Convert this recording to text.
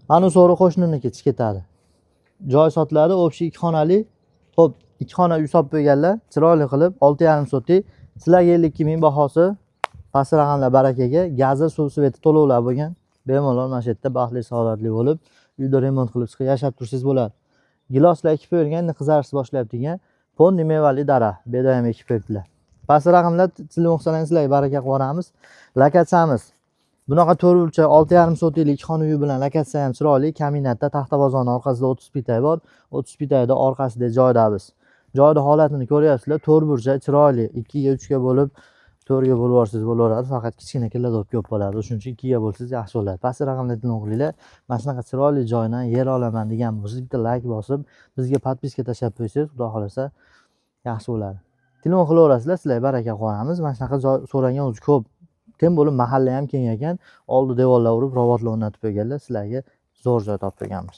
Ana so'ri qo'shniniki chiqib ketadi. Joy sotiladi, общий 2 xonali. Xo'p, 2 xona uy solib qo'yganlar, chiroyli qilib 6,5 sotik. Sizlarga 52 ming bahosi, past raqamlar barakaga, gazi, suv, sveti to'lovlar bo'lgan. Bemalol mana shu yerda baxtli saodatli bo'lib, uyda remont qilib chiqib yashab tursangiz bo'ladi. Giloslar ekib qo'yilgan, endi qizarish boshlayapti ekan. Ponni mevali daraxt, beda ham ekib qo'yibdilar. Past raqamlar telefon qilsangiz sizlarga baraka qilib yuboramiz. Lokatsiyamiz bunaqa 4 burchak 6,5 sotiklik 2 xona uyi bilan lokatsiya ham chiroyli. Kaminatda taxta bozorning orqasida 30 pitay bor. 30 pitayda orqasida joydamiz. Joyda holatini ko'ryapsizlar. 4 burchak chiroyli 2 ga 3 ga bo'lib 4 ga bo'lib yuborsangiz bo'laveradi. Faqat kichkina killadop ko'p bo'ladi. Shuning uchun 2 ga bo'lsangiz yaxshi bo'ladi. Past raqamlarga telefon qilinglar. Mana shunaqa chiroyli joydan yer olaman degan bo'lsangiz bitta like bosib, bizga podpiska tashlab qo'ysangiz, xudo xolasa yaxshi bo'ladi. Telefon qilaverasizlar, sizlarga baraka qo'yamiz. Mana shunaqa joy so'ragan o'zi ko'p. Tem bo'lib mahalla ham keng ekan. Oldi devorlar urib, robotlar o'rnatib qo'yganlar. Sizlarga zo'r joy topib berganmiz.